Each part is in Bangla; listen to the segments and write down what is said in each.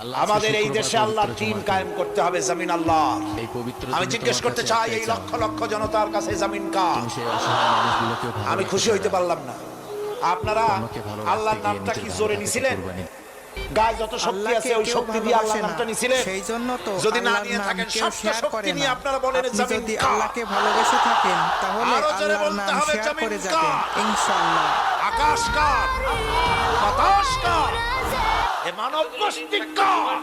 আমাদের এই দেশে আল্লাহর দ্বীন কায়েম করতে হবে। জমিন আল্লাহর। আমি জিজ্ঞেস করতে চাই, এই লক্ষ লক্ষ জনতার কাছে জমিন কার? আমি খুশি হইতে পারলাম না। আপনারা আল্লাহর নামটা কি জোরে নিছিলেন? গায়ে যত শক্তি আছে ওই শক্তি দিয়ে আল্লাহর নামটা নিছিলেন? সেই জন্য তো যদি না নিয়ে থাকেন সবটা শক্তি নিয়ে আপনারা বলেন জমিন যদি কার? আল্লাহকে ভালোবেসে থাকেন তাহলে আরো জোরে আল্লাহর বলতে নাম হবে শেয়ার জমিন করে যাবেন কার? ইনশাআল্লাহ। আকাশ কার? বাতাস কার? এ মানব গোষ্ঠী কার?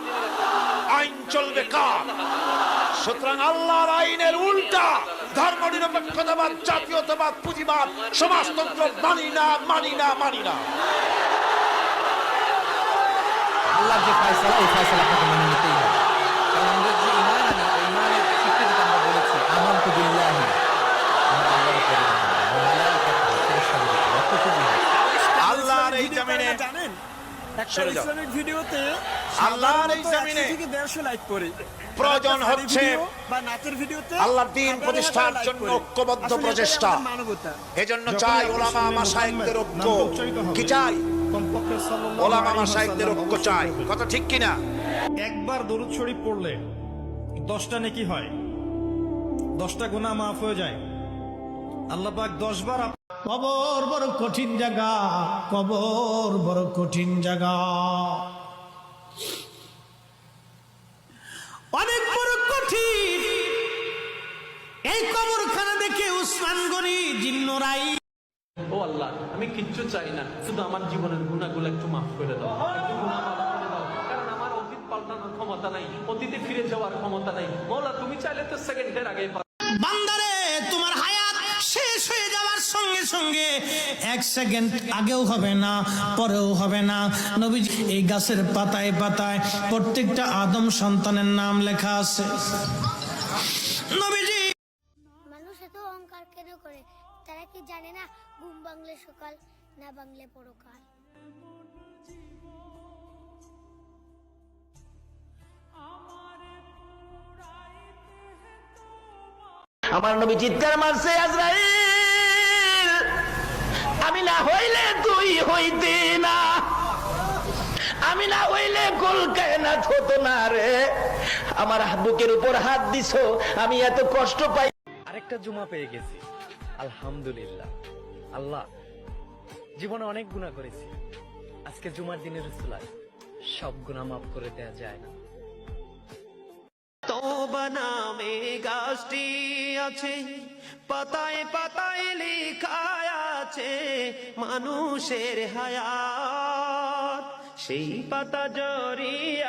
আইন চলবে কার? সুতরাং আল্লাহর আইনের উল্টা ধর্ম নিরপেক্ষতাবাদ, জাতীয়তাবাদ, পুঁজিবাদ, সমাজতন্ত্র মানি না, মানি না, মানি না। আল্লাহর যে ফয়সালা, এই ফয়সালা আপনাকে মেনে নিতেই হবে। কারণ আমরা যে ঈমান আনি, ওই ঈমানের স্বীকৃতিতে আমরা বলেছি আমানতু বিল্লাহি, আমরা আল্লাহর উপরে ঈমান আনি, ওয়া মালাইকাতিহি, ফেরেশতাদের উপরে, ওয়া কুতুবিহি। আল্লাহর এই জমিনে জানেন একটা সরে যাও। ইসলামিক ভিডিওতে আল্লাহর এই জমিনে 100 থেকে 150 লাইক করে প্রয়োজন হচ্ছে বা নাচের ভিডিওতে আল্লাহর দ্বীন প্রতিষ্ঠার জন্য ঐক্যবদ্ধ প্রচেষ্টা। এজন্য চাই ওলামা মাশায়েখদের ঐক্য। কি চাই? ওলামা মাশায়েখদের ঐক্য চাই। কথা ঠিক কিনা? একবার দরুদ শরীফ পড়লে 10টা নেকি হয়, 10টা গুনাহ মাফ হয়ে যায়। আল্লাহ পাক 10 বার কবর বড় কঠিন জায়গা, কবর বড় কঠিন জায়গা, অনেক বড় কঠিন। এই কবরখানা দেখে উসমান গনি জিন্নরাই ও আল্লাহ, আমি কিচ্ছু চাই না, শুধু আমার জীবনের গুনাহগুলো একটু মাফ করে দাও, একটু গুনাহ মাফ করে দাও। কারণ আমার অতীত পাল্টানোর ক্ষমতা নাই, অতীতে ফিরে যাওয়ার ক্ষমতা নাই। মওলা তুমি চাইলে তো সেকেন্ডের আগে। বান্দারে, তোমার হায়াত শেষ হয়ে যাওয়ার সঙ্গে সঙ্গে 1 সেকেন্ড আগেও হবে না, পরেও হবে না। নবীজি এই গাছের পাতায় পাতায় প্রত্যেকটা আদম সন্তানের নাম লেখা আছে। নবীজি মানুষ এত অহংকার কেন করে? তারা কি জানে না ঘুম বাংলে সকাল, না বাংলে পরকাল? আমার নবী চিৎকার মারছে, আজরাইল আমি না হইলে তুই হইতে না, আমি না হইলে কুল কায়নাত হতো না রে। আমার বুকের উপর হাত দিছো, আমি এত কষ্ট পাই। আরেকটা জুমা পেয়ে গেছি, আলহামদুলিল্লাহ। আল্লাহ, জীবনে অনেক গুনাহ করেছি, আজকে জুমার দিনের রসুলায় সব গুনাহ মাফ করে দেয়া যায় না। তওবা নামে গাছটি আছে, পাতায় পাতায় লেখা আছে মানুষের হায়াত, সেই পাতা জড়িয়ে